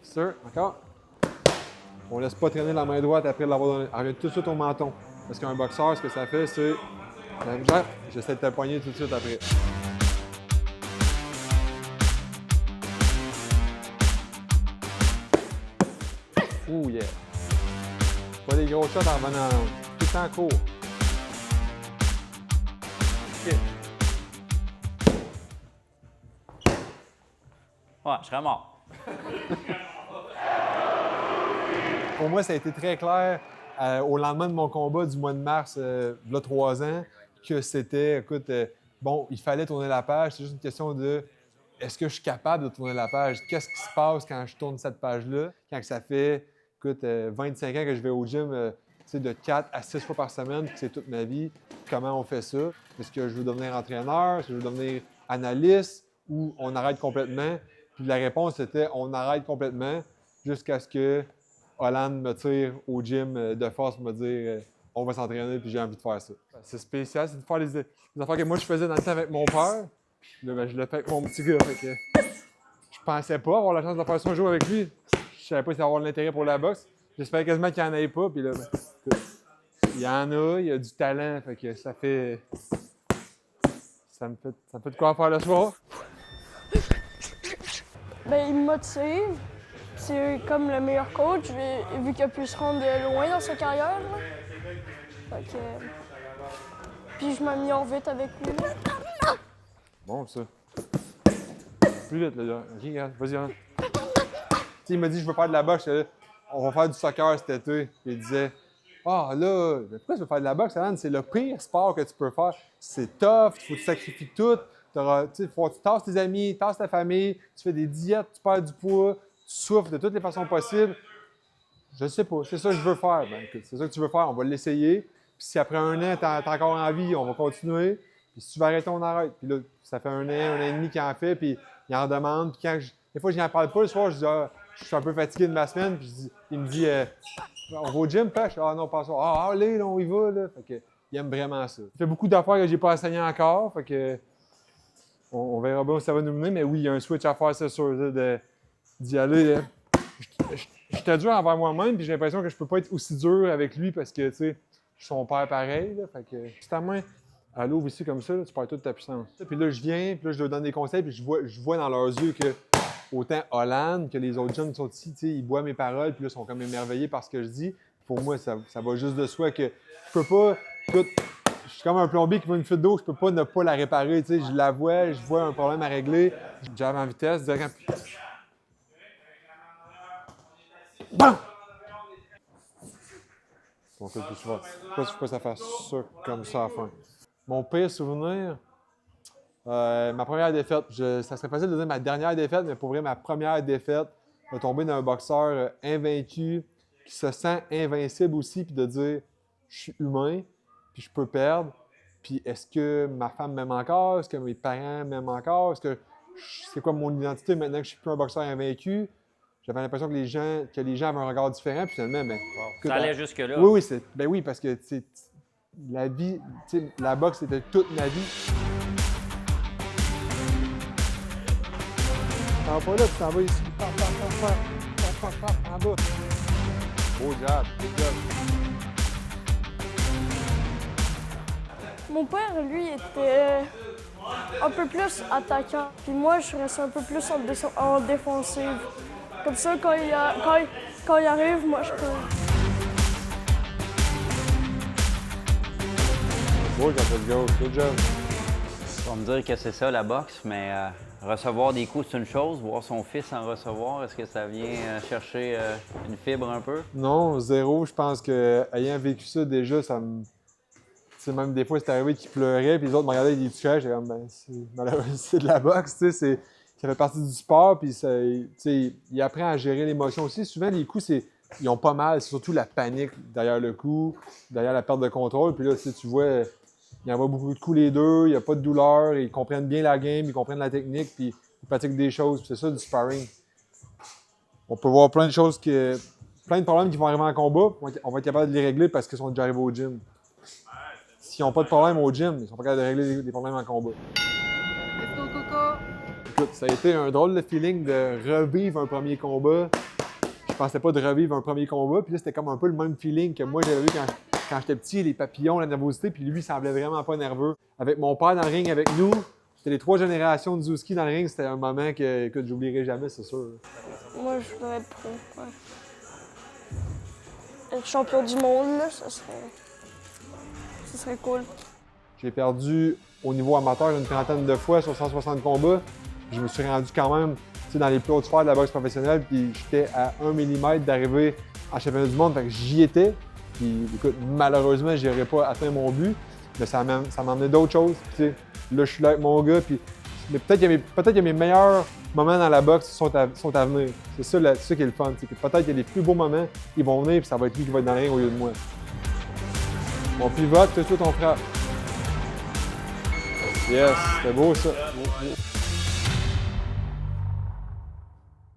Sûr, encore. On laisse pas traîner la main droite après l'avoir donné. Elle revient tout de suite au menton. Parce qu'un boxeur, ce que ça fait, c'est... J'essaie de te poigner tout de suite après. Ouh, yeah. Pas des gros shots en revenant. Tout le temps court. OK. Ouais, je serais mort. Pour moi, ça a été très clair au lendemain de mon combat du mois de mars, il y a 3 ans, que c'était, écoute, bon, il fallait tourner la page. C'est juste une question de est-ce que je suis capable de tourner la page? Qu'est-ce qui se passe quand je tourne cette page-là? Quand ça fait, écoute, 25 ans que je vais au gym, de 4 à 6 fois par semaine, puis c'est toute ma vie. Comment on fait ça? Est-ce que je veux devenir entraîneur? Est-ce que je veux devenir analyste? Ou on arrête complètement? Puis la réponse était on arrête complètement jusqu'à ce que Hollande me tire au gym de force pour me dire on va s'entraîner puis j'ai envie de faire ça. C'est spécial, c'est de faire les affaires que moi je faisais dans le temps avec mon père. Là, ben, je le fais avec mon petit gars. Fait que je pensais pas avoir la chance de faire ça un jour avec lui. Je savais pas si avoir de l'intérêt pour la boxe. J'espérais quasiment qu'il n'y en ait pas. Puis là, ben, il y en a, il y a du talent. Fait que ça fait. Ça me fait de quoi faire le soir. Ben, il me motive. C'est comme le meilleur coach, vu qu'il a pu se rendre loin dans sa carrière. Là. Fait que... Puis je m'améliore vite avec lui. Là. Bon, ça. Plus vite, là. OK, regarde, vas-y, regarde. Il m'a dit, je veux faire de la boxe. Là, on va faire du soccer cet été. Puis il disait, ah là, pourquoi tu veux faire de la boxe, Alan? C'est le pire sport que tu peux faire. C'est tough, il faut que tu sacrifies tout. Il faut que tu tasses tes amis, tasses ta famille, tu fais des diètes, tu perds du poids, tu souffres de toutes les façons possibles. Je sais pas, c'est ça que je veux faire. Ben, écoute, c'est ça que tu veux faire, on va l'essayer. Puis si après 1 an, tu as encore envie, on va continuer. Puis si tu veux arrêter, on arrête. Puis là, ça fait 1 an et demi qu'il en fait, puis il en demande. Puis des fois, je n'en parle pas le soir, je dis, ah, je suis un peu fatigué de ma semaine. Puis il me dit, on va au gym, pêche? Ah non, pas ça. Ah, allez, là, on y va. Là. Fait que, il aime vraiment ça. Il fait beaucoup d'affaires que j'ai pas enseignées encore. Fait que, on verra bien où ça va nous mener. Mais oui, il y a un switch à faire, c'est sûr, d'y aller. J'étais dur envers moi-même, puis j'ai l'impression que je peux pas être aussi dur avec lui parce que, tu sais, je suis son père pareil. Là, fait que, si ta main, elle ouvre ici comme ça, là, tu perds toute ta puissance. Puis là, je viens, puis là, je leur donne des conseils, puis je vois dans leurs yeux que autant Hollande que les autres jeunes qui sont ici, tu sais, ils boivent mes paroles, puis là, ils sont comme émerveillés par ce que je dis. Pour moi, ça va juste de soi que je peux pas. Écoute, je suis comme un plombier qui voit une fuite d'eau, je peux pas ne pas la réparer. Tu sais, je la vois, je vois un problème à régler, je jab en vitesse, direct. BAM! Donc, plus souvent. Pourquoi ça fait ça comme ça à la fin? Mon pire souvenir, ma première défaite. Ça serait facile de dire ma dernière défaite, mais pour vrai, ma première défaite, de tomber d'un boxeur invaincu, qui se sent invincible aussi, puis de dire je suis humain, puis je peux perdre. Puis est-ce que ma femme m'aime encore? Est-ce que mes parents m'aiment encore? C'est quoi mon identité maintenant que je suis plus un boxeur invaincu? J'avais l'impression que les gens avaient un regard différent, puis finalement, ben, Ça allait jusque-là. Oui, parce que la vie, la boxe, c'était toute ma vie. Tu t'en vas pas là, tu t'en vas ici. En bas. Beau job, good job. Mon père, lui, était un peu plus attaquant. Puis moi, je restais un peu plus en défensive. Comme ça, quand il arrive, moi, je peux... Beau job, good job. On va me dire que c'est ça la boxe, mais recevoir des coups, c'est une chose. Voir son fils en recevoir, est-ce que ça vient chercher une fibre un peu? Non, zéro. Je pense que ayant vécu ça déjà, ça me... Tu sais, même des fois, c'est arrivé qu'il pleurait, puis les autres me regardaient avec des petits cœurs. J'étais comme, ben, c'est de la boxe, tu sais, ça fait partie du sport, puis tu sais, il apprend à gérer l'émotion aussi. Souvent, les coups, ils ont pas mal, c'est surtout la panique derrière le coup, derrière la perte de contrôle. Puis là, tu vois, il envoie beaucoup de coups les deux, il n'y a pas de douleur, ils comprennent bien la game, ils comprennent la technique, puis ils pratiquent des choses. Puis c'est ça, du sparring. On peut voir plein de choses, plein de problèmes qui vont arriver en combat, on va être capable de les régler parce qu'ils sont déjà arrivés au gym. S'ils n'ont pas de problème au gym, ils sont pas capables de régler des problèmes en combat. Let's go, Coco! Écoute, ça a été un drôle de feeling de revivre un premier combat. Je pensais pas de revivre un premier combat, puis là, c'était comme un peu le même feeling que moi, j'avais eu quand j'étais petit, les papillons, la nervosité, puis lui, il semblait vraiment pas nerveux. Avec mon père dans le ring avec nous, c'était les 3 générations de Zouski dans le ring, c'était un moment que j'oublierai jamais, c'est sûr. Moi, je voudrais être pro. Ouais. Être champion du monde, là, ça serait cool. J'ai perdu au niveau amateur une trentaine de fois sur 160 combats. Je me suis rendu quand même dans les plus hautes sphères de la boxe professionnelle, puis j'étais à 1 mm d'arriver en championnat du monde, fait que j'y étais. Puis écoute, malheureusement, je n'aurais pas atteint mon but, mais ça m'a amené d'autres choses. Là, je suis là avec mon gars, puis mais peut-être que mes meilleurs moments dans la boxe sont à venir. C'est ça qui est le fun. Peut-être que les plus beaux moments, ils vont venir, puis ça va être lui qui va être dans le ring au lieu de moi. On pivote, fais-toi ton frappe. Yes, c'était beau ça.